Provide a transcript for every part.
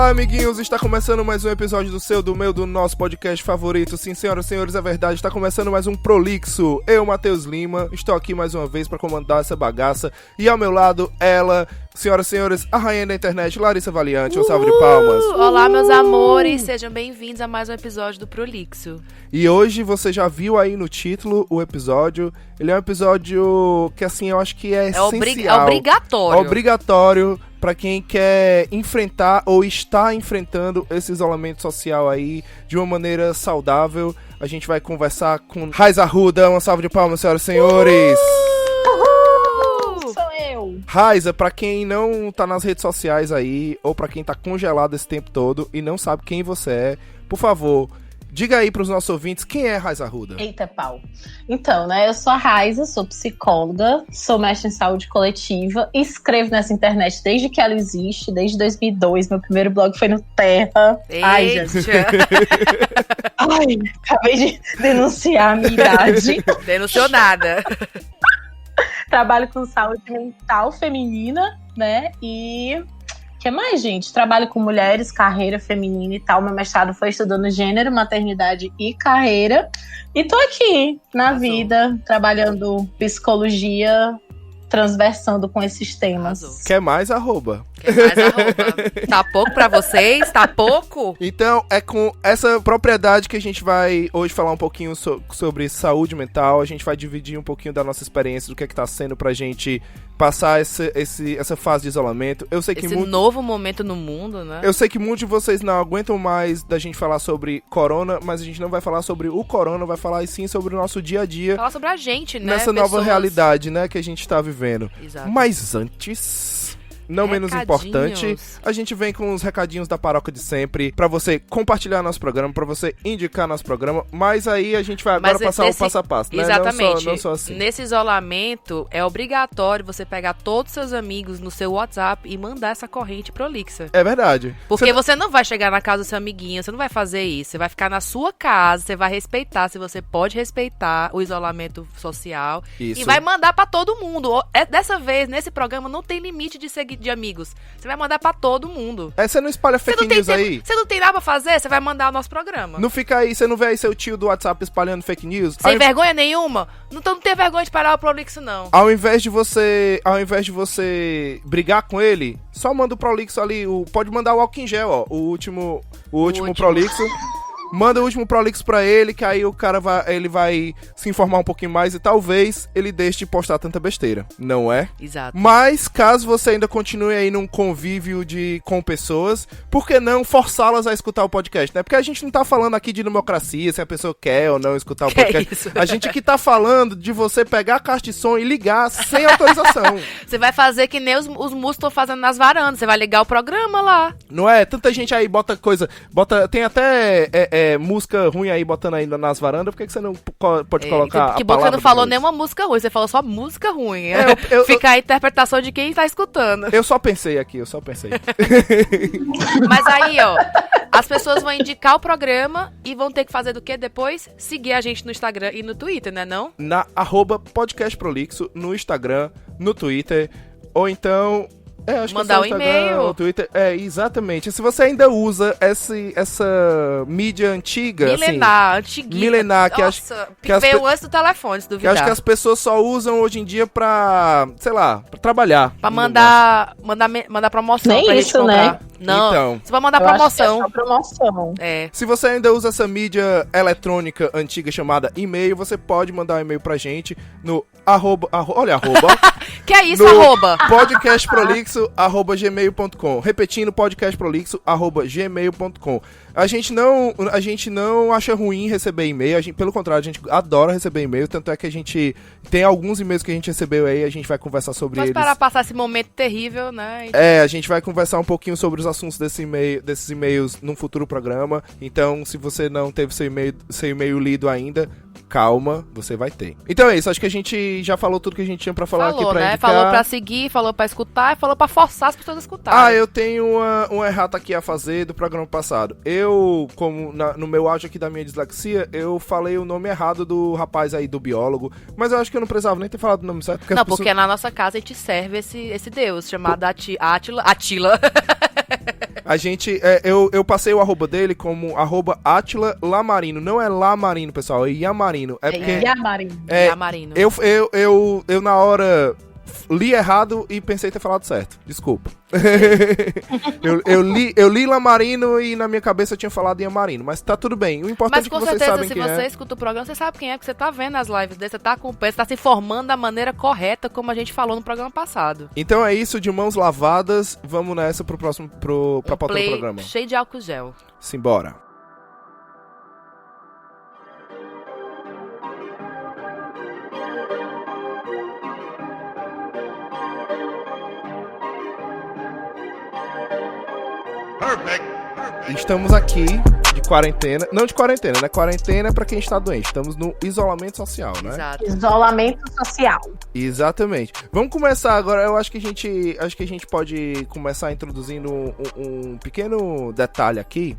Olá, amiguinhos, está começando mais um episódio do seu, do meu, do nosso podcast favorito. Sim, senhoras e senhores, é verdade, está começando mais um Prolixo. Eu, Matheus Lima, estou aqui mais uma vez para comandar essa bagaça. E ao meu lado, ela, senhoras e senhores, a rainha da internet, Larissa Valiante. Um salve de palmas. Olá, meus amores, sejam bem-vindos a mais um episódio do Prolixo. E hoje, você já viu aí no título o episódio. Ele é um episódio que, assim, eu acho que é essencial. É obrigatório. Obrigatório para quem quer enfrentar ou está enfrentando esse isolamento social aí de uma maneira saudável. A gente vai conversar com Raiza Arruda. Uma salve de palmas, senhoras e senhores. Sou eu. Raiza, pra quem não tá nas redes sociais aí, ou pra quem tá congelado esse tempo todo e não sabe quem você é, por favor, diga aí pros nossos ouvintes quem é Raiza Arruda. Eita, pau. Então, né, eu sou a Raiza, sou psicóloga, sou mestre em saúde coletiva, escrevo nessa internet desde que ela existe, desde 2002, meu primeiro blog foi no Terra. Eita. Ai, gente. Ai, acabei de denunciar a minha idade. Denunciou nada. Trabalho com saúde mental feminina, né, e... O que mais, gente? Trabalho com mulheres, carreira feminina e tal. Meu mestrado foi estudando gênero, maternidade e carreira. E tô aqui, na vida, trabalhando psicologia, transversando com esses temas. Arrasou. Quer mais, arroba. Quer mais arroba? Tá pouco pra vocês? Tá pouco? Então, é com essa propriedade que a gente vai hoje falar um pouquinho sobre saúde mental. A gente vai dividir um pouquinho da nossa experiência, do que tá sendo pra gente passar essa fase de isolamento. Eu sei que Esse novo momento no mundo, né? Eu sei que muitos de vocês não aguentam mais da gente falar sobre corona, mas a gente não vai falar sobre o corona, vai falar sim sobre o nosso dia a dia. Falar sobre a gente, né? Nessa nova realidade, né, que a gente tá vivendo. Exato. Mas antes... Não menos importante, a gente vem com os recadinhos da paróquia de sempre, pra você compartilhar nosso programa, pra você indicar nosso programa, mas aí a gente vai agora passar o passo a passo, né? Exatamente. Não só assim. Nesse isolamento, é obrigatório você pegar todos os seus amigos no seu WhatsApp e mandar essa corrente prolixa. É verdade. Porque você não vai chegar na casa do seu amiguinho, você não vai fazer isso, você vai ficar na sua casa, você vai respeitar, se você pode respeitar o isolamento social. Isso. E vai mandar pra todo mundo. Dessa vez, nesse programa, não tem limite de amigos. Você vai mandar pra todo mundo. Você não espalha fake news aí? Você não tem nada pra fazer, você vai mandar o nosso programa. Não fica aí, você não vê aí seu tio do WhatsApp espalhando fake news? Sem vergonha nenhuma? Então não tem vergonha de parar o Prolixo, não. Ao invés de você brigar com ele, só manda o Prolixo ali, pode mandar o álcool em gel, ó, o último Prolixo. Manda o último Prolixo pra ele, que aí o cara vai se informar um pouquinho mais e talvez ele deixe de postar tanta besteira, não é? Exato. Mas, caso você ainda continue aí num convívio com pessoas, por que não forçá-las a escutar o podcast, né? Porque a gente não tá falando aqui de democracia, se a pessoa quer ou não escutar o podcast. É isso? A gente aqui tá falando de você pegar a caixa de som e ligar sem autorização. Você vai fazer que nem os músicos estão fazendo nas varandas, você vai ligar o programa lá. Não é? Tanta gente aí bota tem até... música ruim aí botando aí nas varandas, por que você não pode colocar Que a bom que palavra você não falou depois? nenhuma música ruim, você falou só música ruim. Fica a interpretação de quem tá escutando. Eu só pensei aqui. Mas aí, ó, as pessoas vão indicar o programa e vão ter que fazer do que depois? Seguir a gente no Instagram e no Twitter, né não? Na @podcastprolixo, no Instagram, no Twitter, ou então... acho mandar que é um e-mail. O Twitter. Exatamente. Se você ainda usa essa mídia antiga, Milenar, que acho que veio antes do telefone, se que duvidar. acho que as pessoas só usam hoje em dia pra, sei lá, pra trabalhar. Pra mandar promoção Nem pra isso, gente comprar. né? Não, Então, você vai mandar Eu promoção. acho que é só promoção. É. Se você ainda usa essa mídia eletrônica antiga chamada e-mail, você pode mandar um e-mail pra gente no arroba. Que é isso, no arroba? podcastprolixo@gmail.com. Repetindo, podcastprolixo@gmail.com. A gente não acha ruim receber e-mail, pelo contrário, a gente adora receber e-mail, tanto é que a gente tem alguns e-mails que a gente recebeu aí, a gente vai conversar sobre eles. Para passar esse momento terrível, né? A gente vai conversar um pouquinho sobre os assuntos desses e-mails num futuro programa. Então, se você não teve seu e-mail lido ainda, calma, você vai ter. Então é isso, acho que a gente já falou tudo que a gente tinha pra falar aqui pra indicar. Falou pra seguir, falou pra escutar e falou pra forçar as pessoas a escutarem. Eu tenho uma errata aqui a fazer do programa passado. Eu, como no meu áudio aqui da minha dislexia, eu falei o nome errado do rapaz aí, do biólogo, mas eu acho que eu não precisava nem ter falado o nome certo. Porque na nossa casa a gente serve esse deus chamado Atila. A gente, eu passei o arroba dele como arroba Atila Lamarino. Não é Lamarino, pessoal, é Yamarino. É porque Yamarino. Yamarino. Eu na hora li errado e pensei ter falado certo. Desculpa. eu li Lamarino e na minha cabeça eu tinha falado Yamarino, mas tá tudo bem. O importante Mas é com que vocês certeza, sabem se quem você é. escuta o programa, você sabe quem é, porque você tá vendo as lives dele, você tá acompanhando, você tá se informando da maneira correta, como a gente falou no programa passado. Então é isso, de mãos lavadas, vamos nessa pra pauta do Play programa. cheio de álcool gel. Simbora. Estamos aqui de quarentena. Não de quarentena, né? Quarentena é pra quem está doente. Estamos no isolamento social, né? Exato. Isolamento social. Exatamente. Vamos começar agora. Eu acho que a gente pode começar introduzindo um pequeno detalhe aqui.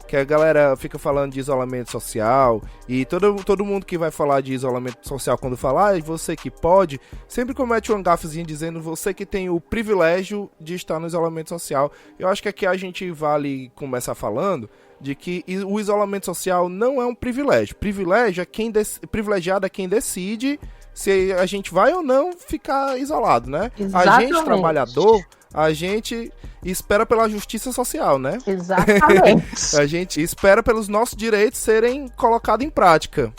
Que a galera fica falando de isolamento social e todo mundo que vai falar de isolamento social quando falar, você que pode, sempre comete um gafezinho dizendo você que tem o privilégio de estar no isolamento social. Eu acho que aqui a gente vale começar falando de que o isolamento social não é um privilégio. Privilegiado é quem decide se a gente vai ou não ficar isolado, né? Exatamente. A gente, trabalhador, a gente espera pela justiça social, né? Exatamente. A gente espera pelos nossos direitos serem colocados em prática.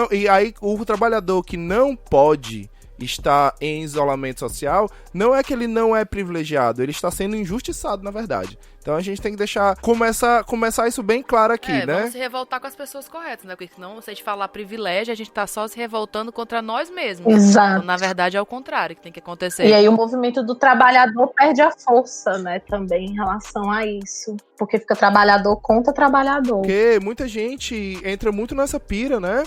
E aí o trabalhador que não pode estar em isolamento social, não é que ele não é privilegiado, ele está sendo injustiçado, na verdade. Então a gente tem que começar isso bem claro aqui, né? Vamos se revoltar com as pessoas corretas, né? Porque senão, se a gente falar privilégio, a gente tá só se revoltando contra nós mesmos. Exato. Então, na verdade, é o contrário que tem que acontecer. E aí o movimento do trabalhador perde a força, né, também em relação a isso. Porque fica trabalhador contra trabalhador. Porque muita gente entra muito nessa pira, né?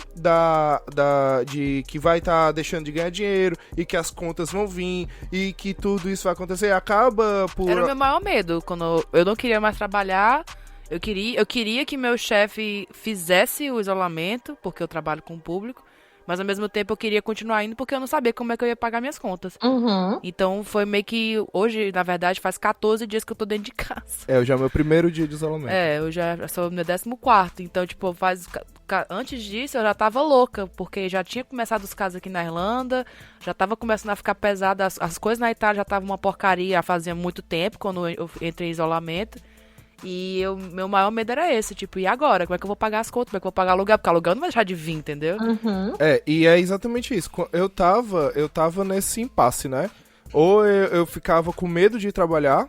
De que vai estar deixando de ganhar dinheiro e que as contas vão vir e que tudo isso vai acontecer. Acaba por... Era o meu maior medo. Quando eu não queria mais trabalhar, eu queria que meu chefe fizesse o isolamento, porque eu trabalho com o público. Mas ao mesmo tempo eu queria continuar indo porque eu não sabia como é que eu ia pagar minhas contas. Uhum. Então foi meio que... Hoje, na verdade, faz 14 dias que eu tô dentro de casa. Já é o meu primeiro dia de isolamento. Eu já sou meu 14º. Então, tipo, antes disso eu já tava louca. Porque já tinha começado os casos aqui na Irlanda. Já tava começando a ficar pesado. As coisas na Itália já tava uma porcaria fazia muito tempo, quando eu entrei em isolamento. E meu maior medo era esse, tipo, e agora? Como é que eu vou pagar as contas? Como é que eu vou pagar aluguel? Porque aluguel não vai deixar de vir, entendeu? Uhum. E é exatamente isso. Eu tava nesse impasse, né? Ou eu ficava com medo de ir trabalhar,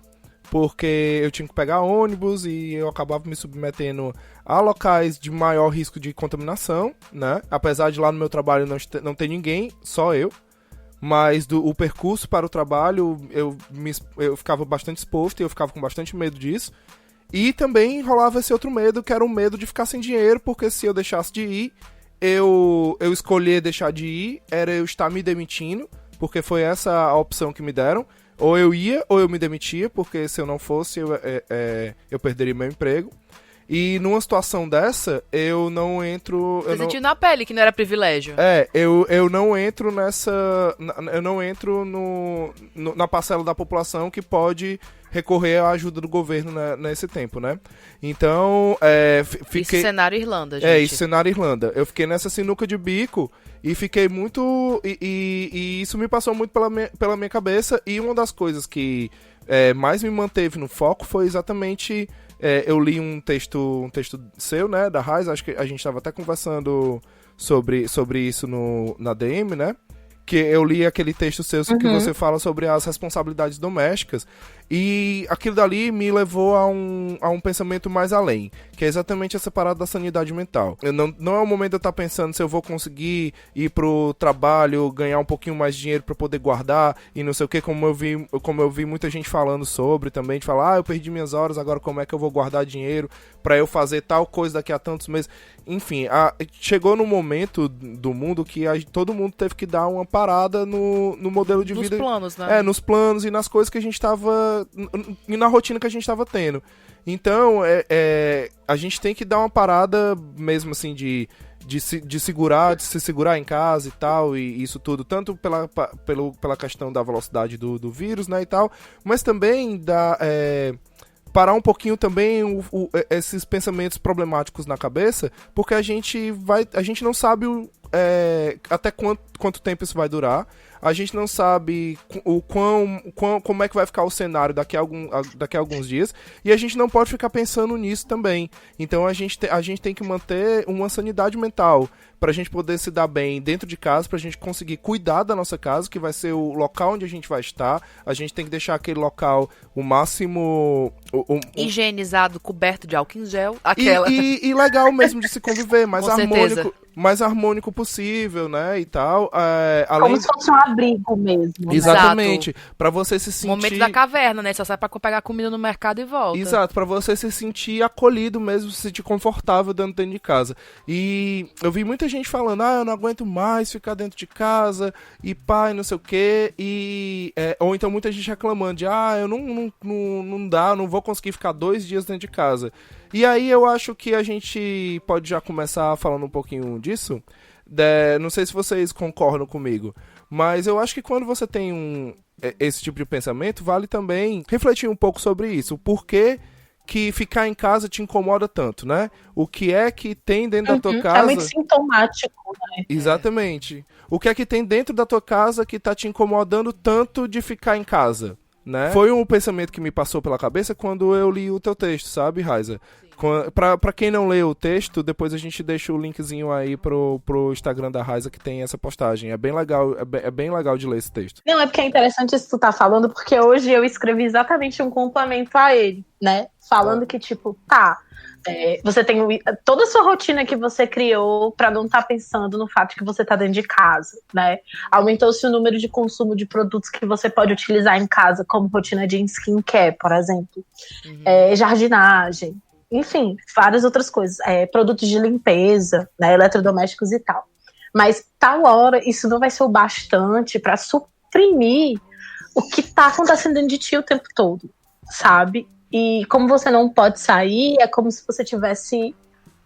porque eu tinha que pegar ônibus e eu acabava me submetendo a locais de maior risco de contaminação, né? Apesar de lá no meu trabalho não ter ninguém, só eu. Mas o percurso para o trabalho, eu ficava bastante exposto e eu ficava com bastante medo disso. E também rolava esse outro medo, que era o medo de ficar sem dinheiro, porque se eu deixasse de ir, eu escolher deixar de ir, era eu estar me demitindo, porque foi essa a opção que me deram. Ou eu ia, ou eu me demitia, porque se eu não fosse, eu perderia meu emprego. E numa situação dessa, eu não entro... Você sentiu na pele que não era privilégio. Eu não entro nessa... Eu não entro na parcela da população que pode recorrer à ajuda do governo nesse tempo, né? Então, fiquei... Isso cenário Irlanda, gente. Isso cenário Irlanda. Eu fiquei nessa sinuca de bico e fiquei muito... E isso me passou muito pela minha cabeça. E uma das coisas que mais me manteve no foco foi exatamente... eu li um texto seu, né, da Raiz, acho que a gente estava até conversando sobre isso na DM, né? Que eu li aquele texto seu que você fala sobre as responsabilidades domésticas. E aquilo dali me levou a um pensamento mais além, que é exatamente essa parada da sanidade mental. Não é o momento de eu estar pensando se eu vou conseguir ir pro trabalho, ganhar um pouquinho mais de dinheiro para poder guardar e não sei o que, como eu vi muita gente falando sobre também, de falar, eu perdi minhas horas, agora como é que eu vou guardar dinheiro para eu fazer tal coisa daqui a tantos meses. Enfim, chegou no momento do mundo que todo mundo teve que dar uma parada no modelo de vida. Nos planos, né? Nos planos e nas coisas que a gente tava... E na rotina que a gente tava tendo. Então, a gente tem que dar uma parada mesmo assim de se segurar em casa e tal, e isso tudo, tanto pela questão da velocidade do vírus, né, e tal, mas também parar um pouquinho também esses pensamentos problemáticos na cabeça, porque a gente não sabe até quanto tempo isso vai durar. A gente não sabe como é que vai ficar o cenário daqui a alguns dias. E a gente não pode ficar pensando nisso também. Então a gente tem que manter uma sanidade mental pra gente poder se dar bem dentro de casa, pra gente conseguir cuidar da nossa casa, que vai ser o local onde a gente vai estar. A gente tem que deixar aquele local o máximo... higienizado, coberto de álcool em gel. E legal mesmo de se conviver, mais Com harmônico. certeza. Mais harmônico possível, né, e tal. Como se fosse um abrigo mesmo. Né? Exatamente. Pra você se sentir... Momento da caverna, né? Só sai pra pegar comida no mercado e volta. Exato, pra você se sentir acolhido mesmo, se sentir confortável dentro de casa. E eu vi muita gente falando, eu não aguento mais ficar dentro de casa, e pai, não sei o quê, ou então muita gente reclamando de, eu não dá, não vou conseguir ficar 2 dias dentro de casa. E aí eu acho que a gente pode já começar falando um pouquinho disso. Não sei se vocês concordam comigo, mas eu acho que quando você tem esse tipo de pensamento, vale também refletir um pouco sobre isso. O porquê que ficar em casa te incomoda tanto, né? O que é que tem dentro da tua casa... É muito sintomático, né? Exatamente. O que é que tem dentro da tua casa que tá te incomodando tanto de ficar em casa? Né? Foi um pensamento que me passou pela cabeça quando eu li o teu texto, sabe, Raiza? Pra quem não leu o texto, depois a gente deixa o linkzinho aí pro Instagram da Raiza, que tem essa postagem. É bem legal, é bem legal de ler esse texto. Não, é porque é interessante isso que tu tá falando, porque hoje eu escrevi exatamente um complemento a ele, né? Falando que, tipo, você tem toda a sua rotina que você criou pra não estar pensando no fato de que você tá dentro de casa, né? Aumentou-se o número de consumo de produtos que você pode utilizar em casa, como rotina de skincare, por exemplo. Jardinagem. Enfim, várias outras coisas. Produtos de limpeza, né, eletrodomésticos e tal. Mas, tal hora, isso não vai ser o bastante pra suprimir o que tá acontecendo dentro de ti o tempo todo, sabe? E como você não pode sair, é como se você tivesse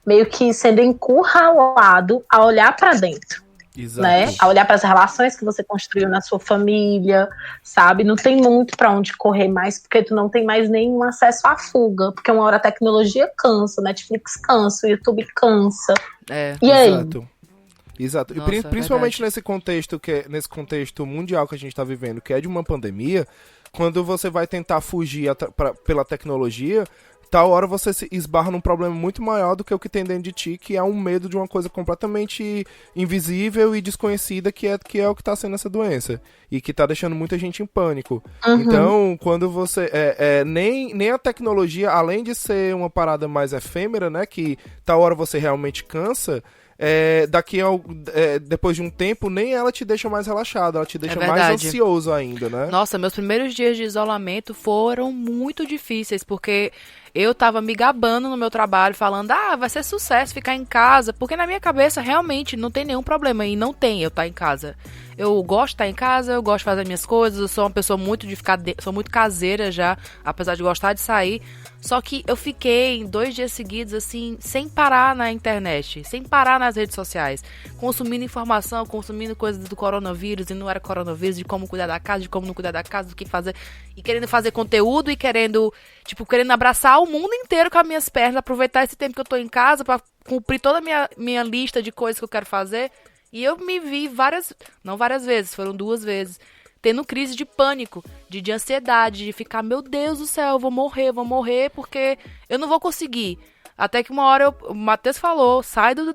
meio que sendo encurralado a olhar pra dentro. Exato. Né? A olhar para as relações que você construiu na sua família, sabe? Não tem muito para onde correr mais, porque tu não tem mais nenhum acesso à fuga, porque uma hora a tecnologia cansa, o Netflix cansa, o YouTube cansa. E aí? Exato. Nossa, e principalmente nesse contexto mundial que a gente tá vivendo, que é de uma pandemia, quando você vai tentar fugir pela tecnologia, tal hora você se esbarra num problema muito maior do que o que tem dentro de ti, que é um medo de uma coisa completamente invisível e desconhecida, que é o que tá sendo essa doença. E que tá deixando muita gente em pânico. Então, quando você... nem a tecnologia, além de ser uma parada mais efêmera, né, que tal hora você realmente cansa... depois de um tempo, nem ela te deixa mais relaxado, ela te deixa mais ansioso ainda, né? Nossa, meus primeiros dias de isolamento foram muito difíceis, porque eu tava me gabando no meu trabalho, falando, vai ser sucesso ficar em casa, porque na minha cabeça realmente não tem nenhum problema, e não tem eu estar em casa. Eu gosto de estar em casa, eu gosto de fazer minhas coisas, eu sou uma pessoa muito sou muito caseira já, apesar de gostar de sair. Só que eu fiquei 2 dias seguidos, assim, sem parar na internet, sem parar nas redes sociais, consumindo informação, consumindo coisas do coronavírus, e não era coronavírus, de como cuidar da casa, de como não cuidar da casa, do que fazer, e querendo fazer conteúdo, e querendo abraçar o mundo inteiro com as minhas pernas, aproveitar esse tempo que eu tô em casa pra cumprir toda a minha lista de coisas que eu quero fazer. E eu me vi não várias vezes, foram 2 vezes, tendo crise de pânico, de ansiedade, de ficar, meu Deus do céu, eu vou morrer, porque eu não vou conseguir. Até que uma hora o Matheus falou, sai do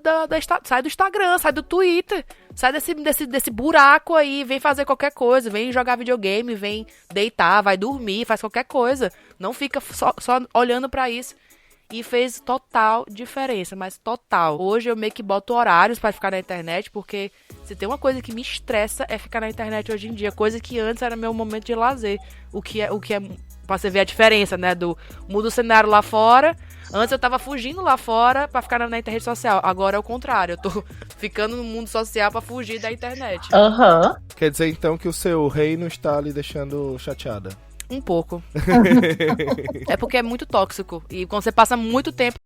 Instagram, sai do Twitter, sai desse buraco aí, vem fazer qualquer coisa, vem jogar videogame, vem deitar, vai dormir, faz qualquer coisa. Não fica só olhando pra isso. E fez total diferença, mas total. Hoje eu meio que boto horários pra ficar na internet, porque se tem uma coisa que me estressa é ficar na internet hoje em dia. Coisa que antes era meu momento de lazer. O que é pra você ver a diferença, né? Muda o cenário lá fora. Antes eu tava fugindo lá fora pra ficar na internet social. Agora é o contrário. Eu tô ficando no mundo social pra fugir da internet. Quer dizer então que o seu reino está lhe deixando chateada? Um pouco. É porque é muito tóxico. E quando você passa muito tempo